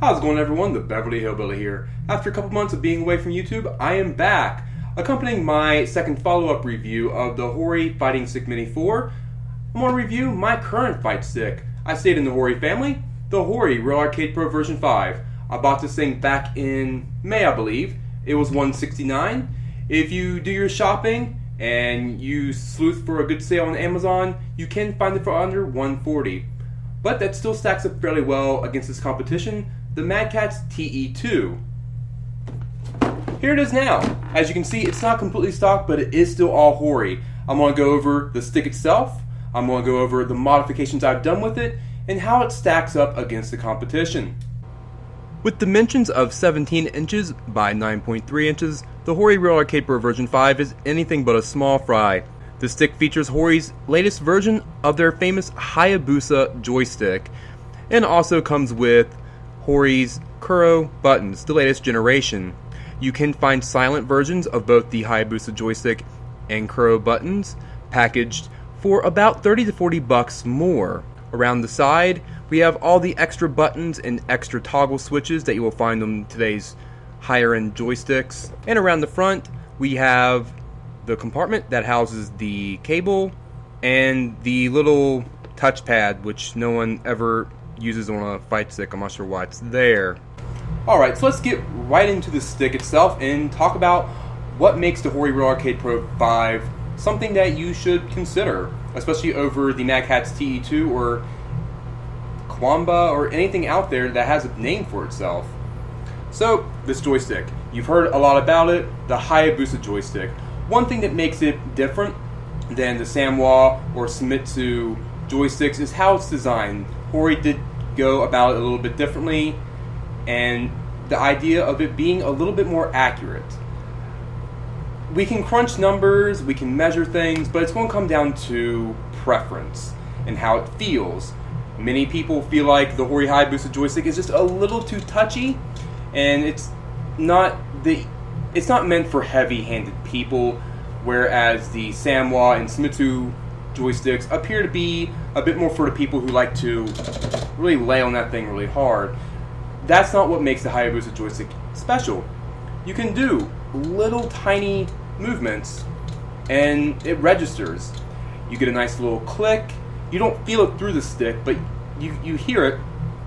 How's it going, everyone? The Beverly Hillbilly here. After a couple months of being away from YouTube, I am back. Accompanying my second follow-up review of the Hori Fighting Stick Mini 4, I'm going to review my current fight stick. I stayed in the Hori family, the Hori Real Arcade Pro version 5. I bought this thing back in May, I believe. It was $169. If you do your shopping and you sleuth for a good sale on Amazon, you can find it for under $140. But that still stacks up fairly well against its competition, the Mad Catz TE2. Here it is now. As you can see, it's not completely stock, but it is still all Hori. I'm going to go over the stick itself, I'm going to go over the modifications I've done with it, and how it stacks up against the competition. With dimensions of 17 inches by 9.3 inches, the Hori Real Arcade Pro version 5 is anything but a small fry. The stick features Hori's latest version of their famous Hayabusa Joystick, and also comes with Hori's Kuro buttons, the latest generation. You can find silent versions of both the Hayabusa Joystick and Kuro buttons, packaged for about 30 to 40 bucks more. Around the side, we have all the extra buttons and extra toggle switches that you will find on today's higher-end joysticks. And around the front, we have the compartment that houses the cable and the little touchpad, which no one ever uses on a fight stick. I'm not sure why it's there. Alright, so let's get right into the stick itself and talk about what makes the Hori Real Arcade Pro 5 something that you should consider, especially over the Mad Catz TE2 or Kwamba or anything out there that has a name for itself. So, this joystick. You've heard a lot about it, the Hayabusa Joystick. One thing that makes it different than the Samwa or Sumitsu joysticks is how it's designed. Hori did go about it a little bit differently, and the idea of it being a little bit more accurate. We can crunch numbers, we can measure things, but it's going to come down to preference and how it feels. Many people feel like the Hori Hayabusa Joystick is just a little too touchy, and it's not meant for heavy-handed people, whereas the Samwa and Sumitsu joysticks appear to be a bit more for the people who like to really lay on that thing really hard. That's not what makes the Hayabusa Joystick special. You can do little tiny movements and it registers. You get a nice little click. You don't feel it through the stick, but you hear it.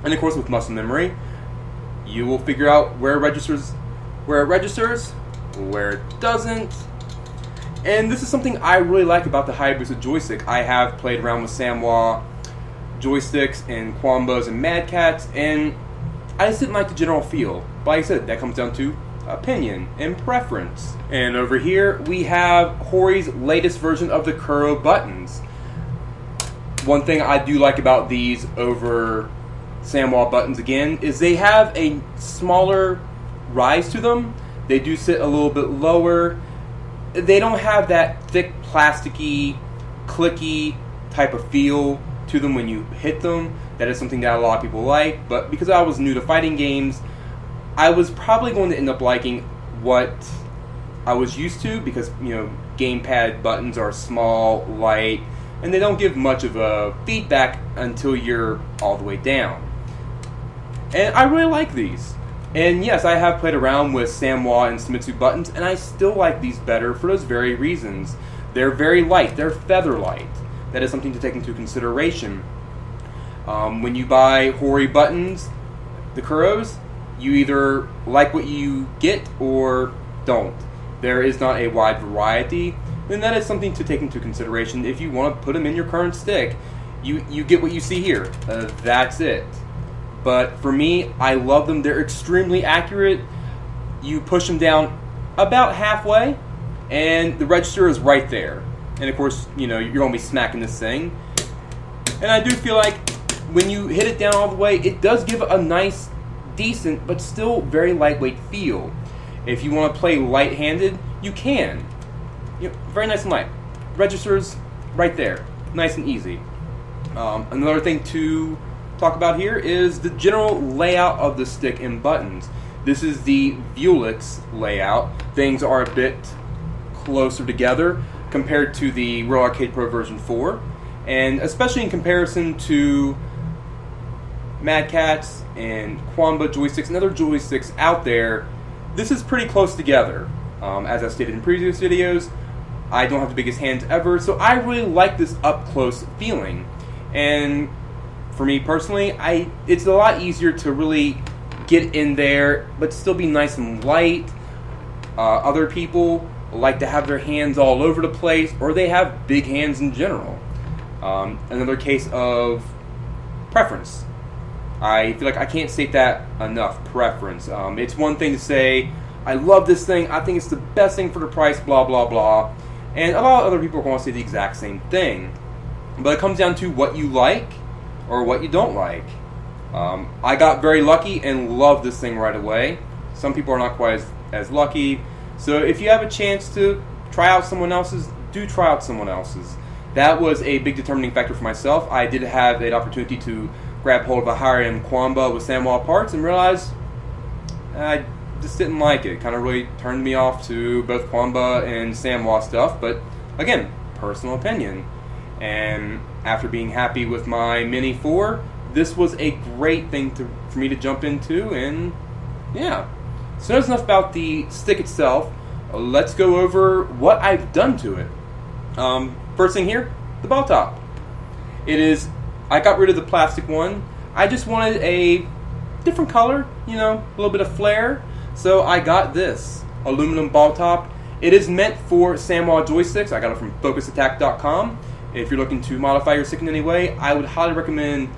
And of course, with muscle memory, you will figure out where it registers, where it doesn't. And this is something I really like about the Hayabusa Joystick. I have played around with Samwa joysticks and Kwambas and Mad Catz, and I just didn't like the general feel. But like I said, that comes down to opinion and preference. And over here, we have Hori's latest version of the Kuro buttons. One thing I do like about these over Samwa buttons, again, is they have a smaller rise to them. They do sit a little bit lower. They don't have that thick, plasticky, clicky type of feel to them when you hit them. That is something that a lot of people like, but because I was new to fighting games, I was probably going to end up liking what I was used to, because, you know, gamepad buttons are small, light, and they don't give much of a feedback until you're all the way down. And I really like these. And yes, I have played around with Samwa and Sumitsu buttons, and I still like these better for those very reasons. They're very light, they're feather light. That is something to take into consideration. When you buy Hori buttons, the Kuros, you either like what you get or don't. There is not a wide variety, and that is something to take into consideration. If you want to put them in your current stick, you get what you see here. That's it. But for me, I love them. They're extremely accurate. You push them down about halfway, and the register is right there. And of course, you know, you're going to be smacking this thing. And I do feel like when you hit it down all the way, it does give a nice, decent, but still very lightweight feel. If you want to play light-handed, you can. You know, very nice and light. Registers right there. Nice and easy. Another thing to talk about here is the general layout of the stick and buttons. This is the Vuelix layout. Things are a bit closer together compared to the Real Arcade Pro version 4, and especially in comparison to Mad Catz and Quamba joysticks and other joysticks out there, this is pretty close together. As I stated in previous videos, I don't have the biggest hands ever, so I really like this up-close feeling. And for me personally, it's a lot easier to really get in there, but still be nice and light. Other people like to have their hands all over the place, or they have big hands in general. Another case of preference. I feel like I can't state that enough, preference. It's one thing to say, I love this thing, I think it's the best thing for the price, blah, blah, blah. And a lot of other people are going to say the exact same thing. But it comes down to what you like or what you don't like. I got very lucky and loved this thing right away. Some people are not quite as lucky. So if you have a chance to try out someone else's, do try out someone else's. That was a big determining factor for myself. I did have an opportunity to grab hold of a higher end Quamba with Sanwa parts and realized I just didn't like it. It kind of really turned me off to both Quamba and Sanwa stuff, but again, personal opinion. And after being happy with my Mini 4, this was a great thing for me to jump into, and yeah. So that's enough about the stick itself. Let's go over what I've done to it. First thing here, the ball top. I got rid of the plastic one. I just wanted a different color, a little bit of flair. So I got this aluminum ball top. It is meant for Sanwa joysticks. I got it from focusattack.com. If you're looking to modify your stick in any way, I would highly recommend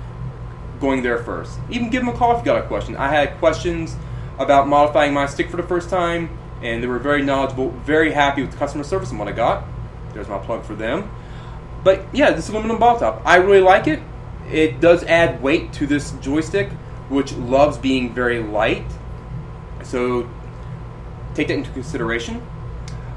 going there first. Even give them a call if you got a question. I had questions about modifying my stick for the first time, and they were very knowledgeable, very happy with the customer service and what I got. There's my plug for them. But yeah, this aluminum ball top, I really like it. It does add weight to this joystick, which loves being very light. So take that into consideration.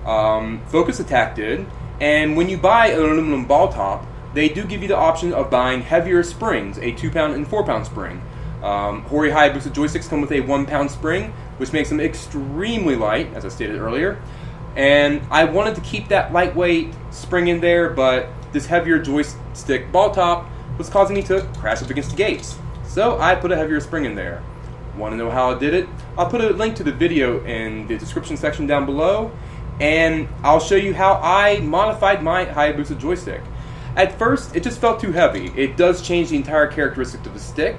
Focus Attack did. And when you buy an aluminum ball top, they do give you the option of buying heavier springs, a 2-pound and 4-pound spring. Hori Hayabusa joysticks come with a 1-pound spring, which makes them extremely light, as I stated earlier. And I wanted to keep that lightweight spring in there, but this heavier joystick ball top was causing me to crash up against the gates. So I put a heavier spring in there. Want to know how I did it? I'll put a link to the video in the description section down below, and I'll show you how I modified my Hayabusa joystick. At first, it just felt too heavy. It does change the entire characteristic of the stick.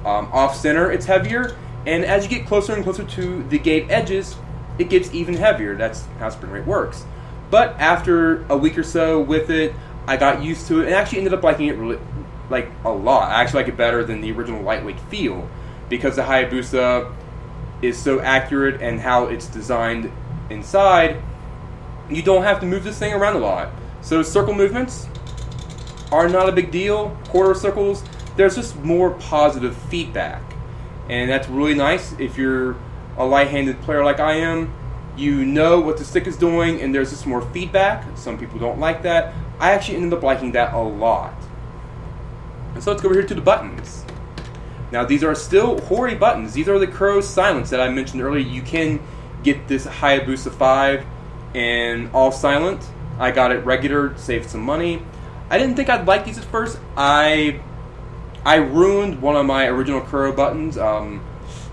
Off-center, it's heavier, and as you get closer and closer to the gate edges, it gets even heavier. That's how spring rate works. But after a week or so with it, I got used to it, and actually ended up liking it really, a lot. I actually like it better than the original lightweight feel, because the Hayabusa is so accurate and how it's designed inside, you don't have to move this thing around a lot. So circle movements are not a big deal. Quarter circles, there's just more positive feedback. And that's really nice if you're a light-handed player like I am. You know what the stick is doing, and there's just more feedback. Some people don't like that. I actually ended up liking that a lot. And so let's go over here to the buttons. Now these are still Hori buttons. These are the Kuro Silence that I mentioned earlier. You can get this Hayabusa 5 in all silent. I got it regular, saved some money. I didn't think I'd like these at first. I ruined one of my original Kuro buttons.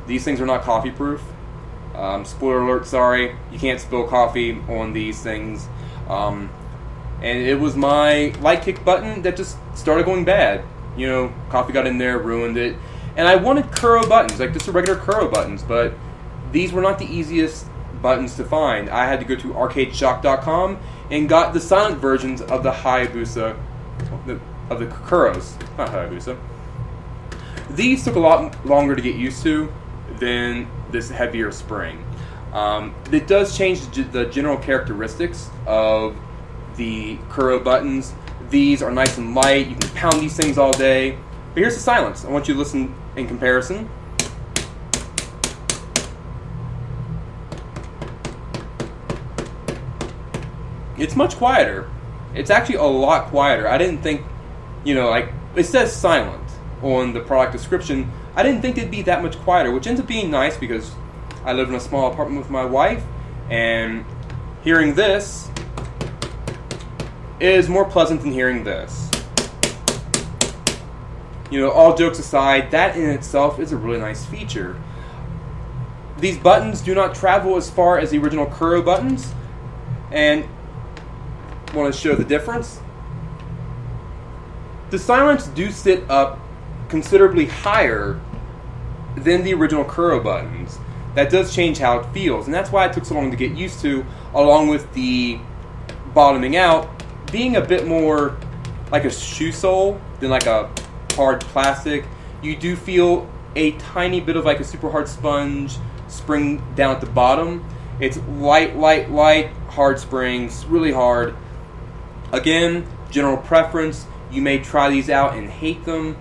These things are not coffee proof. Spoiler alert, sorry. You can't spill coffee on these things. And it was my light kick button that just started going bad. Coffee got in there, ruined it. And I wanted Kuro buttons, like just the regular Kuro buttons, but these were not the easiest buttons to find. I had to go to arcadeshock.com and got the silent versions of the Hayabusa, of the Kuros, not Hayabusa. These took a lot longer to get used to than this heavier spring. It does change the general characteristics of the Kuro buttons. These are nice and light. You can pound these things all day. But here's the silence. I want you to listen in comparison. It's much quieter. It's actually a lot quieter. I didn't think, it says silent on the product description. I didn't think it'd be that much quieter, which ends up being nice because I live in a small apartment with my wife, and hearing this is more pleasant than hearing this. all jokes aside, that in itself is a really nice feature. These buttons do not travel as far as the original Kuro buttons, and I want to show the difference. The silents do sit up considerably higher than the original Kuro buttons. That does change how it feels, and that's why it took so long to get used to, along with the bottoming out being a bit more like a shoe sole than like a hard plastic. You do feel a tiny bit of like a super hard sponge spring down at the bottom. It's light, hard springs, really hard. Again, general preference. You may try these out and hate them.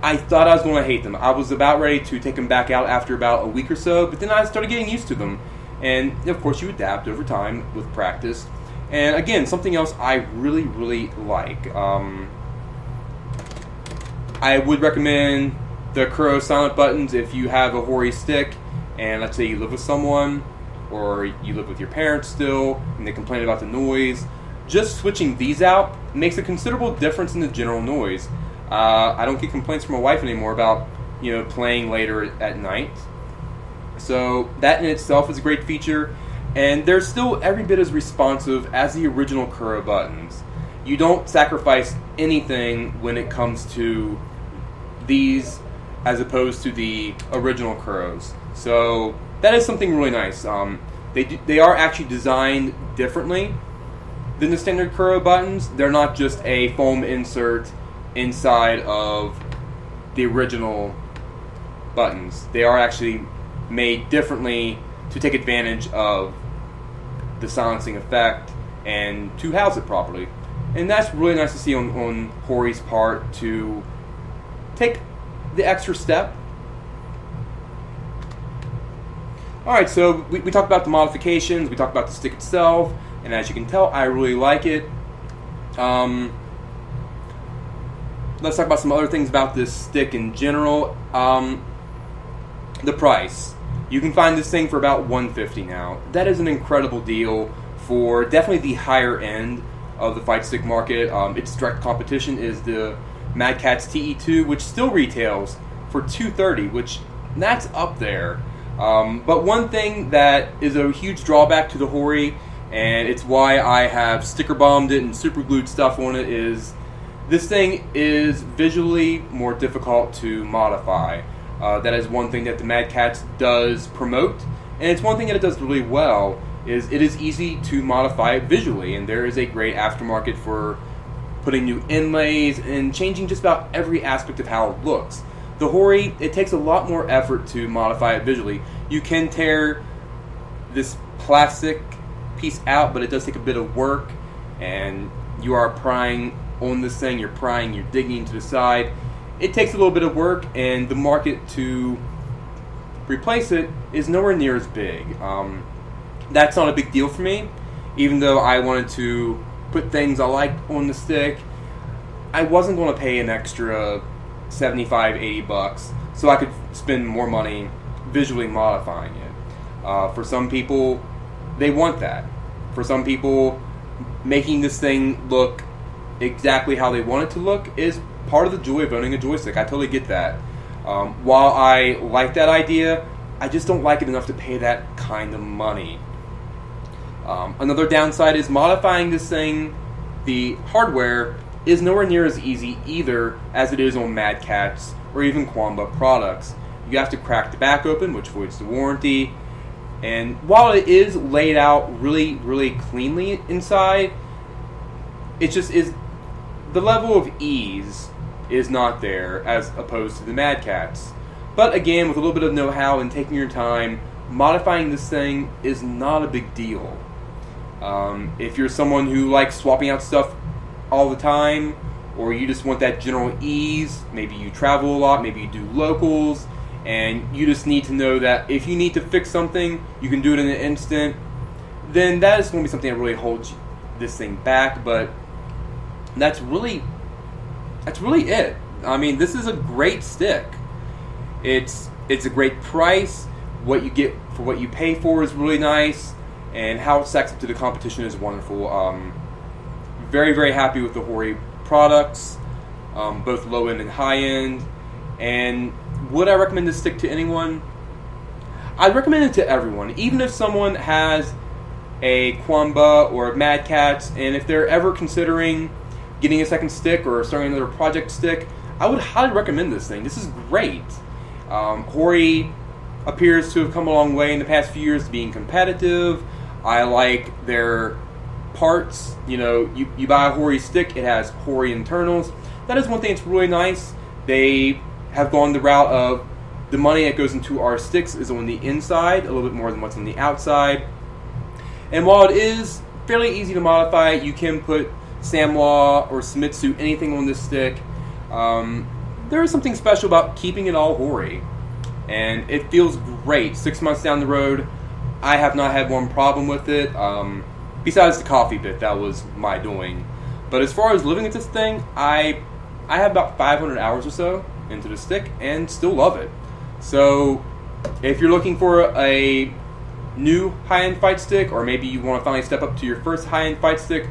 I thought I was going to hate them. I was about ready to take them back out after about a week or so, but then I started getting used to them. And of course you adapt over time with practice. And again, something else I really like. I would recommend the Kuro silent buttons if you have a Hori stick and let's say you live with someone or you live with your parents still and they complain about the noise. Just switching these out makes a considerable difference in the general noise. I don't get complaints from my wife anymore about playing later at night. So that in itself is a great feature, and they're still every bit as responsive as the original Kuro buttons. You don't sacrifice anything when it comes to these as opposed to the original Kuros. So that is something really nice. They are actually designed differently than the standard Kuro buttons. They're not just a foam insert inside of the original buttons. They are actually made differently to take advantage of the silencing effect and to house it properly. And that's really nice to see on Hori's part to take the extra step. Alright, so we talked about the modifications, we talked about the stick itself, and as you can tell, I really like it. Let's talk about some other things about this stick in general. The price. You can find this thing for about $150 now. That is an incredible deal for definitely the higher end of the fight stick market. Its direct competition is the Mad Catz TE2, which still retails for $230, which that's up there. But one thing that is a huge drawback to the Hori, and it's why I have sticker bombed it and super glued stuff on it, is this thing is visually more difficult to modify. That is one thing that the Mad Catz does promote, and it's one thing that it does really well, is it is easy to modify it visually, and there is a great aftermarket for putting new inlays and changing just about every aspect of how it looks. The Hori, it takes a lot more effort to modify it visually. You can tear this plastic piece out, but it does take a bit of work, and you are prying on this thing, you're prying, you're digging to the side. It takes a little bit of work, and the market to replace it is nowhere near as big. That's not a big deal for me, even though I wanted to put things I liked on the stick. I wasn't going to pay an extra $75-$80 so I could spend more money visually modifying it. For some people, they want that. For some people, making this thing look exactly how they want it to look is part of the joy of owning a joystick. I totally get that. While I like that idea, I just don't like it enough to pay that kind of money. Another downside is modifying this thing, the hardware, is nowhere near as easy either as it is on Mad Catz or even Quamba products. You have to crack the back open, which voids the warranty, and while it is laid out really cleanly inside, it just is, the level of ease is not there as opposed to the Mad Catz. But again, with a little bit of know-how and taking your time, modifying this thing is not a big deal. If you're someone who likes swapping out stuff all the time, or you just want that general ease, maybe you travel a lot, maybe you do locals, and you just need to know that if you need to fix something, you can do it in an instant, then that is going to be something that really holds this thing back. But that's really it. I mean, this is a great stick. It's a great price. What you get for what you pay for is really nice, and how it stacks up to the competition is wonderful. Very happy with the Hori products. both low end and high end. And would I recommend this stick to anyone? I'd recommend it to everyone, even if someone has a Quamba or a Mad Catz, and if they're ever considering getting a second stick or starting another project stick, I would highly recommend this thing. This is great. Hori appears to have come a long way in the past few years being competitive. I like their parts. You know, you buy a Hori stick, it has Hori internals. That is one thing that's really nice. They have gone the route of the money that goes into our sticks is on the inside, a little bit more than what's on the outside. And while it is fairly easy to modify, you can put Samwa or Sumitsu, anything on this stick. There is something special about keeping it all Hori. And it feels great. 6 months down the road, I have not had one problem with it. Besides the coffee bit, that was my doing. But as far as living with this thing, I have about 500 hours or so into the stick and still love it. So if you're looking for a new high-end fight stick, or maybe you want to finally step up to your first high-end fight stick,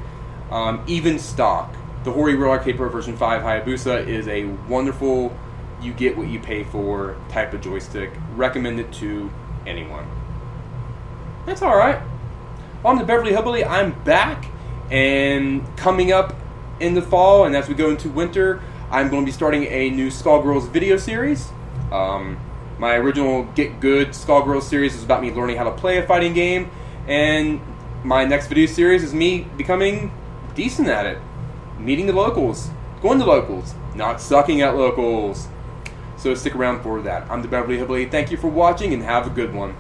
even stock, the Hori Real Arcade Pro version 5 Hayabusa is a wonderful, you get what you pay for type of joystick. Recommend it to anyone. That's alright. Well, I'm the Beverly Hillbilly. I'm back, and coming up in the fall, and as we go into winter, I'm going to be starting a new Skullgirls video series. My original Get Good Skullgirls series is about me learning how to play a fighting game, and my next video series is me becoming decent at it. Meeting the locals, going to locals, not sucking at locals. So stick around for that. I'm the Beverly Hillbilly. Thank you for watching, and have a good one.